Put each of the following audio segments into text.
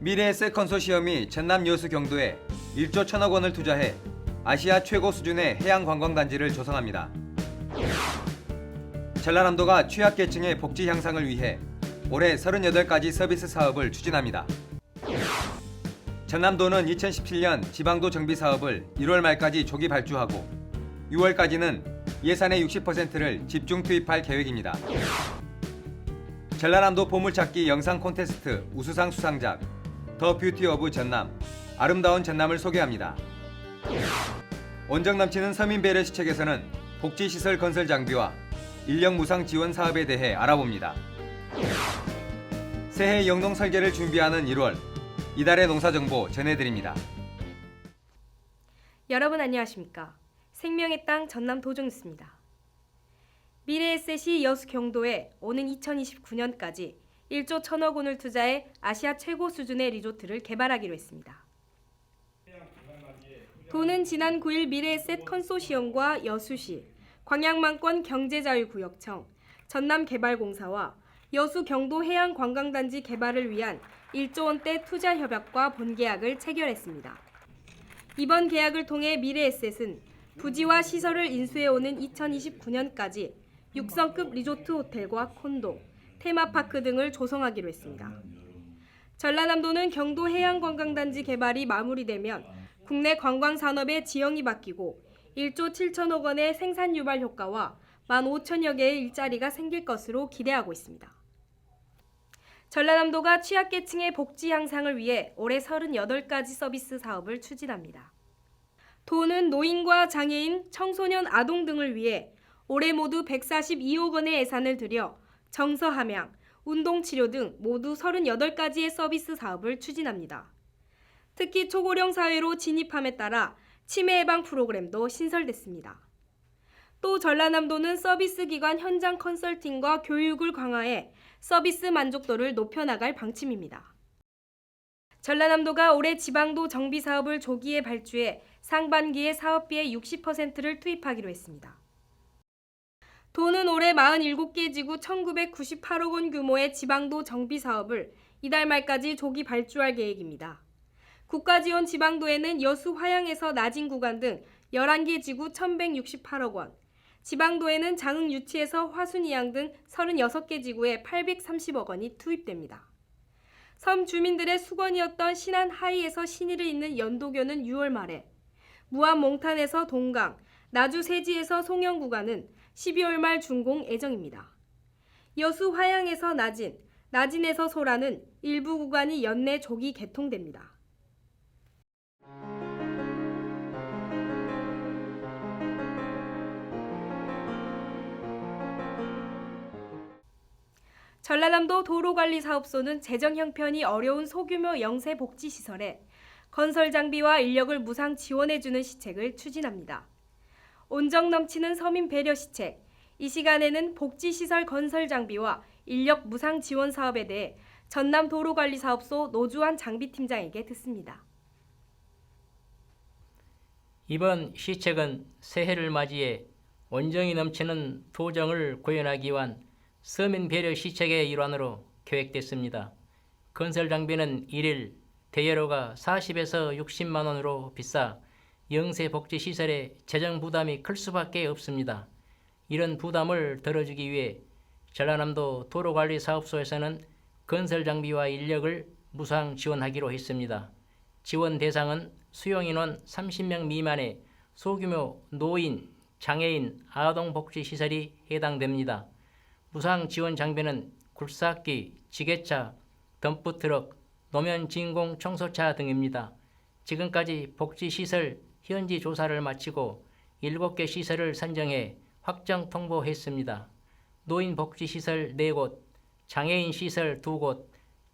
미래에셋 컨소시엄이 전남 여수 경도에 1조 1천억 원을 투자해 아시아 최고 수준의 해양 관광단지를 조성합니다. 전라남도가 취약계층의 복지 향상을 위해 올해 38가지 서비스 사업을 추진합니다. 전남도는 2017년 지방도 정비 사업을 1월 말까지 조기 발주하고 6월까지는 예산의 60%를 집중 투입할 계획입니다. 전라남도 보물찾기 영상 콘테스트 우수상 수상작 더 뷰티 오브 전남, 아름다운 전남을 소개합니다. 온정 넘치는 서민 배려 시책에서는 복지시설 건설 장비와 인력 무상 지원 사업에 대해 알아봅니다. 새해 영농 설계를 준비하는 1월, 이달의 농사 정보 전해드립니다. 여러분 안녕하십니까? 생명의 땅 전남 도종뉴스입니다. 미래에셋이 여수 경도에 오는 2029년까지 1조 1천억 원을 투자해 아시아 최고 수준의 리조트를 개발하기로 했습니다. 도는 지난 9일 미래에셋 컨소시엄과 여수시, 광양만권 경제자유구역청, 전남개발공사와 여수 경도 해양관광단지 개발을 위한 1조 원대 투자 협약과 본계약을 체결했습니다. 이번 계약을 통해 미래에셋은 부지와 시설을 인수해오는 2029년까지 6성급 리조트 호텔과 콘도, 테마파크 등을 조성하기로 했습니다. 전라남도는 경도 해양관광단지 개발이 마무리되면 국내 관광산업의 지형이 바뀌고 1조 7천억 원의 생산 유발 효과와 15,000여 개의 일자리가 생길 것으로 기대하고 있습니다. 전라남도가 취약계층의 복지 향상을 위해 올해 38가지 서비스 사업을 추진합니다. 도는 노인과 장애인, 청소년, 아동 등을 위해 올해 모두 142억 원의 예산을 들여 정서 함양, 운동치료 등 모두 38가지의 서비스 사업을 추진합니다. 특히 초고령 사회로 진입함에 따라 치매 예방 프로그램도 신설됐습니다. 또 전라남도는 서비스 기관 현장 컨설팅과 교육을 강화해 서비스 만족도를 높여나갈 방침입니다. 전라남도가 올해 지방도 정비 사업을 조기에 발주해 상반기에 사업비의 60%를 투입하기로 했습니다. 도는 올해 47개 지구 1,998억 원 규모의 지방도 정비 사업을 이달 말까지 조기 발주할 계획입니다. 국가지원 지방도에는 여수 화양에서 나진 구간 등 11개 지구 1,168억 원, 지방도에는 장흥 유치에서 화순이양 등 36개 지구에 830억 원이 투입됩니다. 섬 주민들의 수건이었던 신안 하이에서 신의를 잇는 연도교는 6월 말에, 무안 몽탄에서 동강, 나주 세지에서 송영 구간은 12월 말 준공 예정입니다. 여수 화양에서 나진, 나진에서 소라는 일부 구간이 연내 조기 개통됩니다. 전라남도 도로관리사업소는 재정 형편이 어려운 소규모 영세복지시설에 건설 장비와 인력을 무상 지원해주는 시책을 추진합니다. 온정 넘치는 서민 배려 시책, 이 시간에는 복지시설 건설 장비와 인력 무상 지원 사업에 대해 전남도로관리사업소 노주환 장비팀장에게 듣습니다. 이번 시책은 새해를 맞이해 온정이 넘치는 도정을 구현하기 위한 서민 배려 시책의 일환으로 계획됐습니다. 건설 장비는 1일 대여료가 40에서 60만 원으로 비싸 영세복지시설의 재정 부담이 클 수밖에 없습니다. 이런 부담을 덜어주기 위해 전라남도 도로관리사업소에서는 건설 장비와 인력을 무상 지원하기로 했습니다. 지원 대상은 수용인원 30명 미만의 소규모 노인, 장애인, 아동복지시설이 해당됩니다. 무상 지원 장비는 굴삭기, 지게차, 덤프트럭, 노면 진공 청소차 등입니다. 지금까지 복지시설 현지 조사를 마치고 7개 시설을 선정해 확정 통보했습니다. 노인복지시설 4곳, 장애인시설 2곳,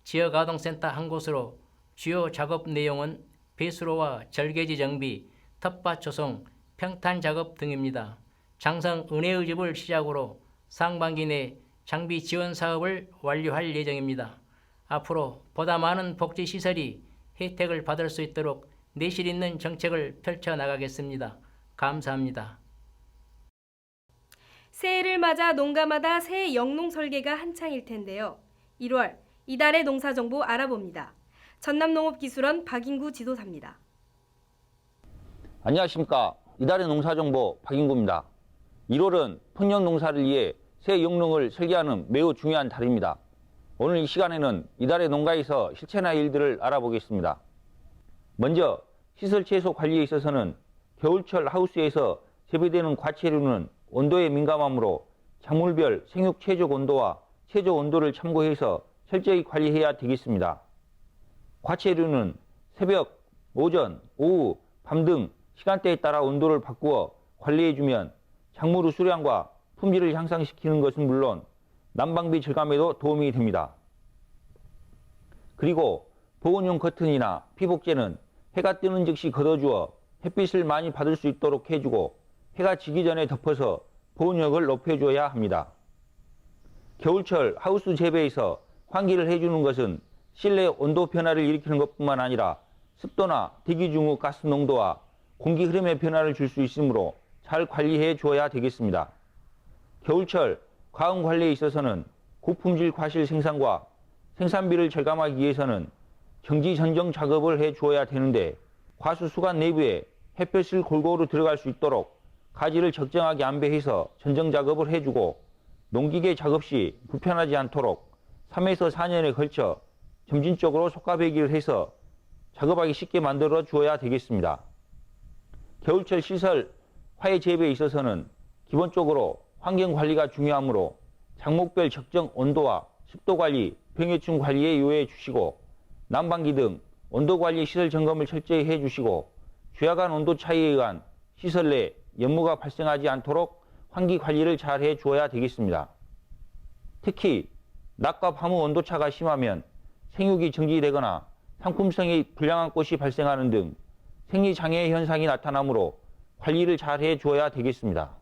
지역아동센터 1곳으로 주요 작업 내용은 배수로와 절개지 정비, 텃밭 조성, 평탄 작업 등입니다. 장성 은혜의 집을 시작으로 상반기 내 장비 지원 사업을 완료할 예정입니다. 앞으로 보다 많은 복지시설이 혜택을 받을 수 있도록 내실 있는 정책을 펼쳐나가겠습니다. 감사합니다. 새해를 맞아 농가마다 새해 영농 설계가 한창일 텐데요. 1월, 이달의 농사 정보 알아봅니다. 전남농업기술원 박인구 지도사입니다. 안녕하십니까. 이달의 농사정보 박인구입니다. 1월은 풍년 농사를 위해 새 영농을 설계하는 매우 중요한 달입니다. 오늘 이 시간에는 이달의 농가에서 실천할 일들을 알아보겠습니다. 먼저 시설 채소 관리에 있어서는 겨울철 하우스에서 재배되는 과채류는 온도에 민감하므로 작물별 생육 최적 온도와 최저 온도를 참고해서 철저히 관리해야 되겠습니다. 과채류는 새벽, 오전, 오후, 밤 등 시간대에 따라 온도를 바꾸어 관리해주면 작물의 수량과 품질을 향상시키는 것은 물론 난방비 절감에도 도움이 됩니다. 그리고 보온용 커튼이나 피복제는 해가 뜨는 즉시 걷어주어 햇빛을 많이 받을 수 있도록 해주고 해가 지기 전에 덮어서 보온력을 높여줘야 합니다. 겨울철 하우스 재배에서 환기를 해주는 것은 실내 온도 변화를 일으키는 것뿐만 아니라 습도나 대기 중의 가스 농도와 공기 흐름의 변화를 줄 수 있으므로 잘 관리해 주어야 되겠습니다. 겨울철 과응 관리에 있어서는 고품질 과실 생산과 생산비를 절감하기 위해서는 정지 전정 작업을 해 주어야 되는데 과수 수관 내부에 햇볕을 골고루 들어갈 수 있도록 가지를 적정하게 안배해서 전정 작업을 해주고 농기계 작업 시 불편하지 않도록 3에서 4년에 걸쳐 점진적으로 속가배기를 해서 작업하기 쉽게 만들어 주어야 되겠습니다. 겨울철 시설 화해 재배에 있어서는 기본적으로 환경 관리가 중요하므로 작목별 적정 온도와 습도 관리, 병해충 관리에 유의해 주시고 난방기 등 온도 관리 시설 점검을 철저히 해 주시고 주야간 온도 차이에 의한 시설 내 연무가 발생하지 않도록 환기 관리를 잘 해 주어야 되겠습니다. 특히 낮과 밤의 온도차가 심하면 생육이 정지되거나 상품성이 불량한 꽃이 발생하는 등 생리장애 현상이 나타나므로 관리를 잘 해 주어야 되겠습니다.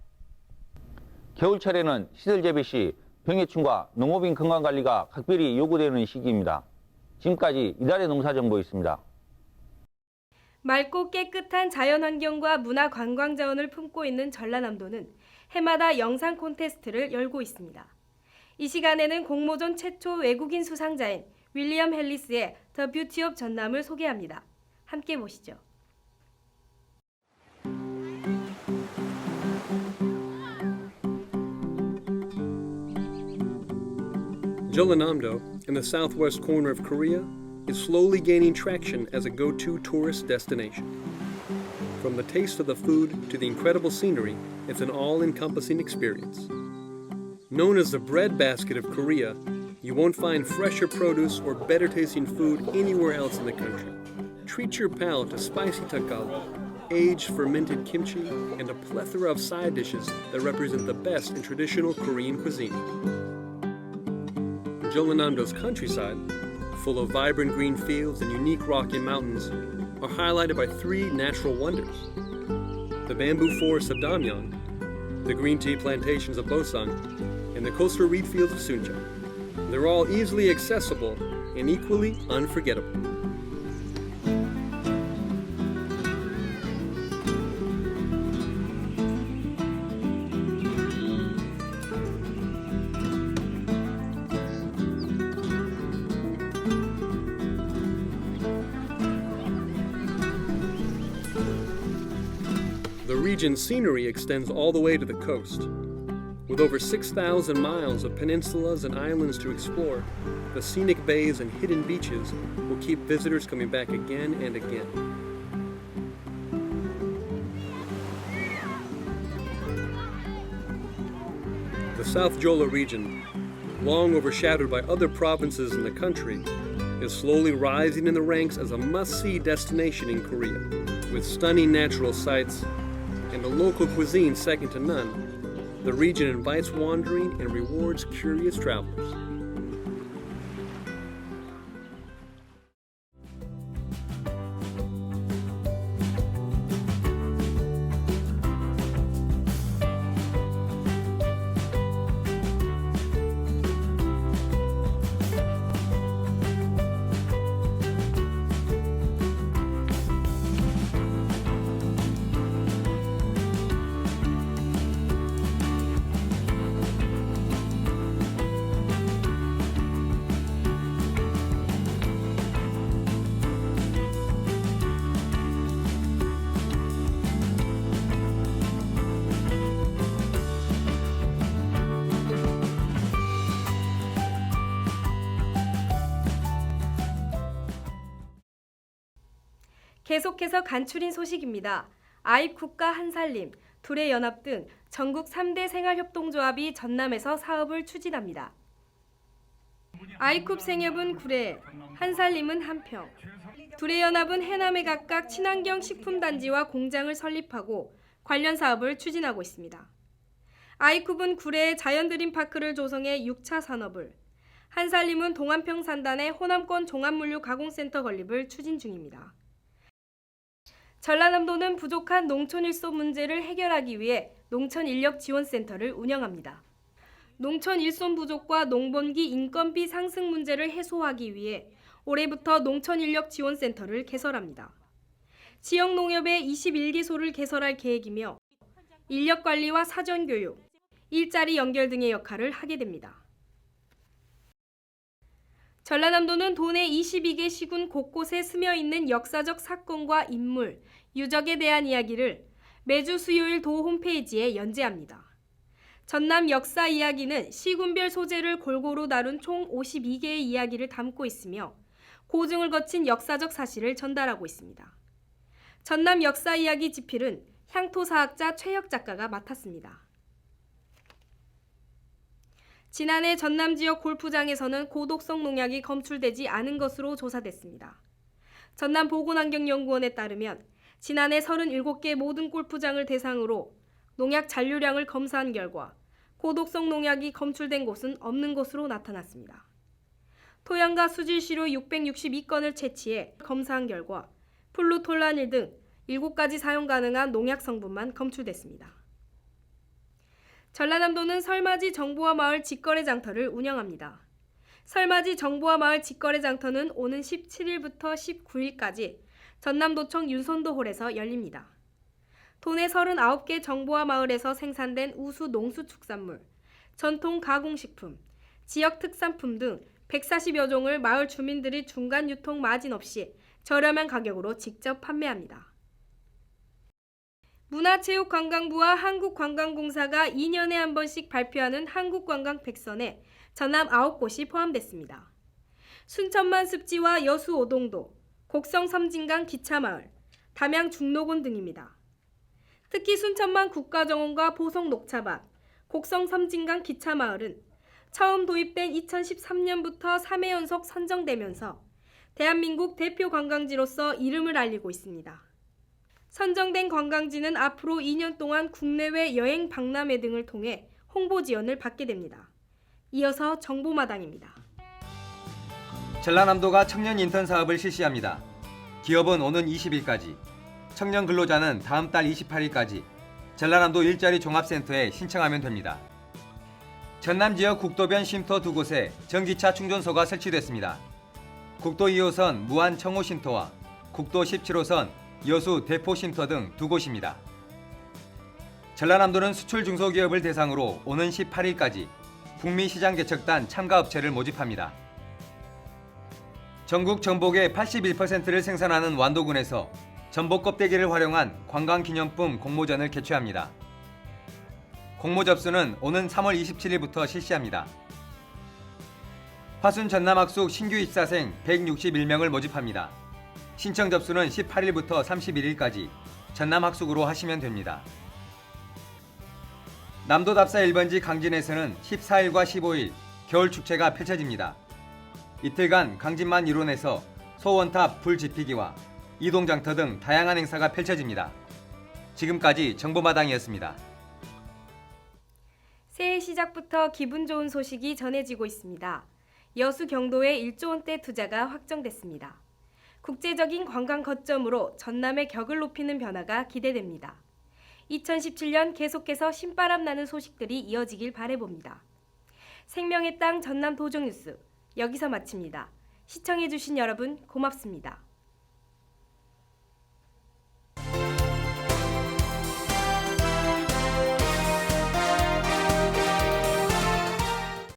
겨울철에는 시설 재배 시 병해충과 농업인 건강관리가 각별히 요구되는 시기입니다. 지금까지 이달의 농사정보였습니다. 맑고 깨끗한 자연환경과 문화관광자원을 품고 있는 전라남도는 해마다 영상 콘테스트를 열고 있습니다. 이 시간에는 공모전 최초 외국인 수상자인 윌리엄 헬리스의 The Beauty of 전남을 소개합니다. 함께 보시죠. Jeollanam-do, in the southwest corner of Korea, is slowly gaining traction as a go-to tourist destination. From the taste of the food to the incredible scenery, it's an all-encompassing experience. Known as the breadbasket of Korea, you won't find fresher produce or better-tasting food anywhere else in the country. Treat your palate to spicy tagalog, aged fermented kimchi, and a plethora of side dishes that represent the best in traditional Korean cuisine. Jeollanam-do's countryside, full of vibrant green fields and unique rocky mountains, are highlighted by three natural wonders: the bamboo forests of Damyeong, the green tea plantations of Bosang, and the coastal reed fields of Suncheon. They're all easily accessible and equally unforgettable. The region's scenery extends all the way to the coast. With over 6,000 miles of peninsulas and islands to explore, the scenic bays and hidden beaches will keep visitors coming back again and again. The South Jeolla region, long overshadowed by other provinces in the country, is slowly rising in the ranks as a must-see destination in Korea. With stunning natural sights and a local cuisine second to none, the region invites wandering and rewards curious travelers. 계속해서 간추린 소식입니다. 아이쿱과 한살림, 둘의 연합 등 전국 3대 생활협동조합이 전남에서 사업을 추진합니다. 아이쿱 생협은 구례, 한살림은 한평, 둘의 연합은 해남에 각각 친환경 식품단지와 공장을 설립하고 관련 사업을 추진하고 있습니다. 아이쿱은 구례에 자연드림파크를 조성해 6차 산업을, 한살림은 동안평 산단에 호남권 종합물류 가공센터 건립을 추진 중입니다. 전라남도는 부족한 농촌 일손 문제를 해결하기 위해 농촌인력지원센터를 운영합니다. 농촌 일손 부족과 농번기 인건비 상승 문제를 해소하기 위해 올해부터 농촌인력지원센터를 개설합니다. 지역 농협에 21개소를 개설할 계획이며 인력관리와 사전교육, 일자리 연결 등의 역할을 하게 됩니다. 전라남도는 도내 22개 시군 곳곳에 스며있는 역사적 사건과 인물, 유적에 대한 이야기를 매주 수요일 도 홈페이지에 연재합니다. 전남 역사 이야기는 시군별 소재를 골고루 다룬 총 52개의 이야기를 담고 있으며 고증을 거친 역사적 사실을 전달하고 있습니다. 전남 역사 이야기 집필은 향토사학자 최혁 작가가 맡았습니다. 지난해 전남 지역 골프장에서는 고독성 농약이 검출되지 않은 것으로 조사됐습니다. 전남 보건환경연구원에 따르면 지난해 37개 모든 골프장을 대상으로 농약 잔류량을 검사한 결과 고독성 농약이 검출된 곳은 없는 것으로 나타났습니다. 토양과 수질시료 662건을 채취해 검사한 결과 플루톨라닐 등 7가지 사용 가능한 농약 성분만 검출됐습니다. 전라남도는 설맞이 정보화 마을 직거래 장터를 운영합니다. 설맞이 정보화 마을 직거래 장터는 오는 17일부터 19일까지 전남도청 윤선도홀에서 열립니다. 도내 39개 정보화 마을에서 생산된 우수 농수축산물, 전통 가공식품, 지역 특산품 등 140여 종을 마을 주민들이 중간 유통 마진 없이 저렴한 가격으로 직접 판매합니다. 문화체육관광부와 한국관광공사가 2년에 한 번씩 발표하는 한국관광백선에 전남 9곳이 포함됐습니다. 순천만 습지와 여수 오동도, 곡성 섬진강 기차마을, 담양 중록원 등입니다. 특히 순천만 국가정원과 보성 녹차밭, 곡성 섬진강 기차마을은 처음 도입된 2013년부터 3회 연속 선정되면서 대한민국 대표 관광지로서 이름을 알리고 있습니다. 선정된 관광지는 앞으로 2년 동안 국내외 여행 박람회 등을 통해 홍보 지원을 받게 됩니다. 이어서 정보마당입니다. 전라남도가 청년 인턴 사업을 실시합니다. 기업은 오는 20일까지, 청년 근로자는 다음 달 28일까지 전라남도 일자리 종합센터에 신청하면 됩니다. 전남 지역 국도변 쉼터 2곳에 전기차 충전소가 설치됐습니다. 국도 2호선 무안 청호 쉼터와 국도 17호선 여수 대포 쉼터 등 2곳입니다. 전라남도는 수출 중소기업을 대상으로 오는 18일까지 북미 시장 개척단 참가업체를 모집합니다. 전국 전복의 81%를 생산하는 완도군에서 전복 껍데기를 활용한 관광기념품 공모전을 개최합니다. 공모 접수는 오는 3월 27일부터 실시합니다. 화순 전남학숙 신규 입사생 161명을 모집합니다. 신청 접수는 18일부터 31일까지 전남학숙으로 하시면 됩니다. 남도답사 1번지 강진에서는 14일과 15일 겨울축제가 펼쳐집니다. 이틀간 강진만 일원에서 소원탑 불지피기와 이동장터 등 다양한 행사가 펼쳐집니다. 지금까지 정보마당이었습니다. 새해 시작부터 기분 좋은 소식이 전해지고 있습니다. 여수 경도에 1조 원대 투자가 확정됐습니다. 국제적인 관광 거점으로 전남의 격을 높이는 변화가 기대됩니다. 2017년 계속해서 신바람 나는 소식들이 이어지길 바라봅니다. 생명의 땅 전남 도정뉴스 여기서 마칩니다. 시청해주신 여러분 고맙습니다.